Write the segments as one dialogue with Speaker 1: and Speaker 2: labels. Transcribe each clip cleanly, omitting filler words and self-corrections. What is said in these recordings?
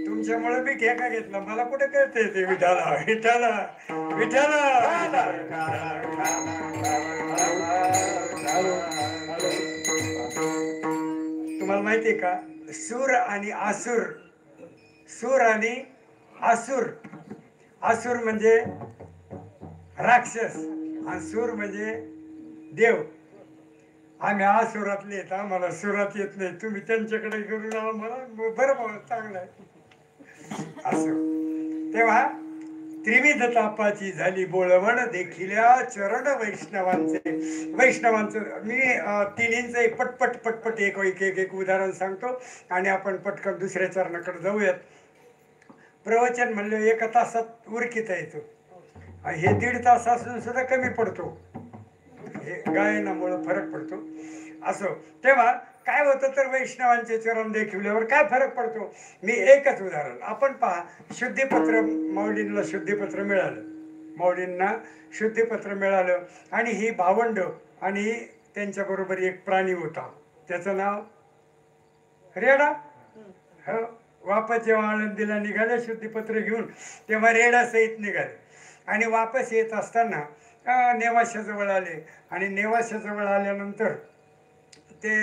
Speaker 1: तुमच्यामुळे मी ठेका घेतला, मला कुठे कळते ते विठाला विठाला विठाला. तुम्हाला माहितीये का, सूर आणि आसूर, सूर आणि आसूर, आसूर म्हणजे राक्षस आणि सूर म्हणजे देव. आम्ही आसुरातले येत, आम्हाला सुरात येत नाही, तुम्ही त्यांच्याकडे करून आम्हाला बरं चांगलं आहे असं. तेव्हा त्रिविध तापाची झाली बोळवण, देखिल्या चरण वैष्णवांचे. वैष्णवांचं मी तिन्हींचं एक पटपट पटपट एक एक उदाहरण सांगतो आणि आपण पटकन दुसऱ्या चरणाकडे जाऊयात. प्रवचन म्हणलं 1 तासात उरकीता येतो, हे 1.5 तास असून सुद्धा कमी पडतो, हे गायनामुळं फरक पडतो असं. तेव्हा काय होतं तर वैष्णवांचे चरण देखिवल्यावर काय फरक पडतो. मी एकच उदाहरण, आपण पहा, शुद्धीपत्र माऊलींना शुद्धीपत्र मिळालं, माऊलींना शुद्धीपत्र मिळालं आणि ही भावंड आणि त्यांच्याबरोबर एक प्राणी होता, त्याचं नाव रेडा. हो, वापस जेव्हा आळंदीला निघाले शुद्धीपत्र घेऊन, तेव्हा रेडासहित निघाले आणि वापस येत असताना नेवाशाजवळ आले आणि नेवाशाजवळ आल्यानंतर ते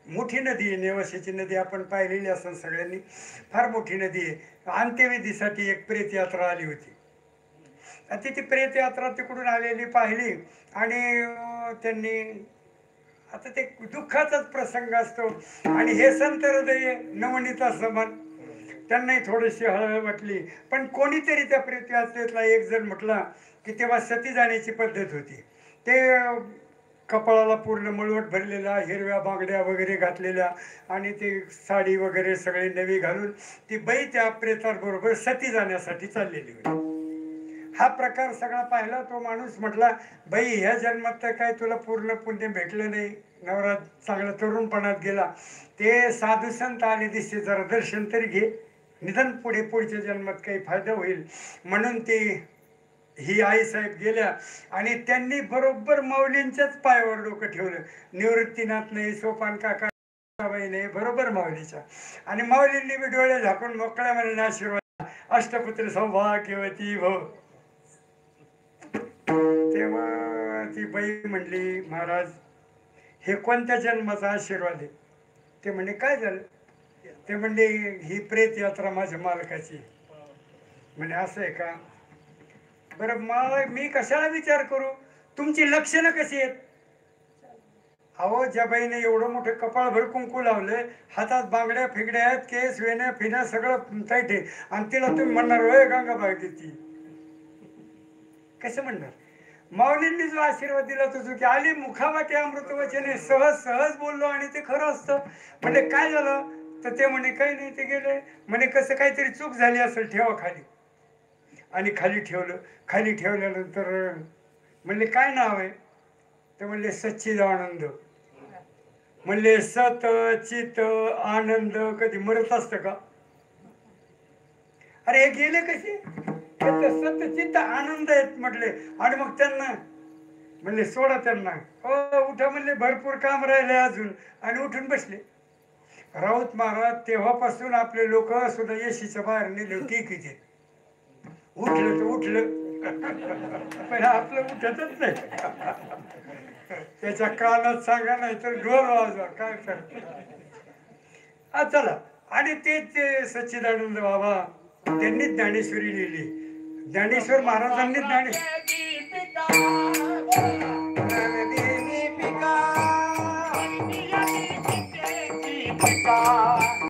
Speaker 1: मोठी नदी आहे, नेवाशाची नदी आपण पाहिलेली असेल सगळ्यांनी, फार मोठी नदी आहे. अंत्यविधीसाठी एक प्रेतयात्रा आली होती, ती प्रेतयात्रा तिकडून आलेली पाहिली आणि त्यांनी, आता ते दुःखाचाच प्रसंग असतो आणि हे संत हृदय नवनीता समान, त्यांनाही थोडीशी हळहळ वाटली. पण कोणीतरी त्या प्रेतयात्रेतला एक जण म्हटला की तेव्हा सती जाण्याची पद्धत होती, ते कपाळाला पूर्ण मळवट भरलेला, हिरव्या बांगड्या वगैरे घातलेल्या आणि ते साडी वगैरे सगळी नवी घालून ती बाई त्या प्रेताबरोबर सती जाण्यासाठी चाललेली होती. हा प्रकार सगळा पाहिला तो माणूस म्हटला, बाई ह्या जन्मात तर काय तुला पूर्ण पुण्य भेटलं नाही, नवरा चांगला तरुणपणात गेला, ते साधू संत आले दिसते, जरा दर्शन तरी घे, निदान पुढच्या जन्मात काही फायदा होईल. म्हणून ती ही आईसाहेब गेल्या आणि त्यांनी बरोबर माऊलींच्याच पायावर डोकं ठेवलं. निवृत्तीनाथ नाही, सोपान काका नाही, बरोबर माऊलीच्या. आणि माऊलींनी बी डोळे झाकून मोकळ्या मनाने आशीर्वाद, अष्टपुत्र सौभाग्यवती भव. तेव्हा ती बाई म्हणली, महाराज हे कोणत्या जन्माचा आशीर्वाद आहे? ते म्हणे काय झालं? ते म्हणले ही प्रेत यात्रा माझ्या मालकाची. म्हणे असं आहे का? बरं मग मी कशाला विचार करू, तुमची लक्षणं कशी आहेत? अहो ज्या बाईने एवढं मोठं कपाळभर कुंकू लावलंय, हातात बांगड्या फिगड्या आहेत, केस वेण्या फिण्या सगळं टाईट आहे, आणि तिला तुम्ही म्हणणार होय गंगाबाई किती? कसं म्हणणार? माऊलींनी जो आशीर्वाद दिला तो चुकी आली, मुखावाटे अमृत वचने, सहज सहज बोललो आणि ते खरं असतं. म्हणजे काय झालं तर ते म्हणे काही नाही, ते गेले. म्हणे कसं काहीतरी चूक झाली असेल, ठेवा खाली. आणि खाली ठेवलं. खाली ठेवल्यानंतर म्हणले काय नाव आहे? ते म्हणले सच्चिदानंद. म्हणले सत चित आनंद कधी मरत असतं का? अरे हे गेले कसे? सत चित्त आनंद आहेत म्हटले. आणि मग त्यांना म्हणले सोडा त्यांना. हो उठा म्हणले, भरपूर काम राहिले अजून. आणि उठून बसले. राऊत महाराज तेव्हापासून आपले लोक सुद्धा येशीच्या बाहेर नेले, ठीक आहे, उठलं तर उठलं पण आपलं उठतच नाही. त्याच्या कानात सांगा नाही तर ढोर वाजवा, काय कर. चला. आणि ते सच्चिदानंद बाबा त्यांनी ज्ञानेश्वरी लिहिली. ज्ञानेश्वर महाराजांनी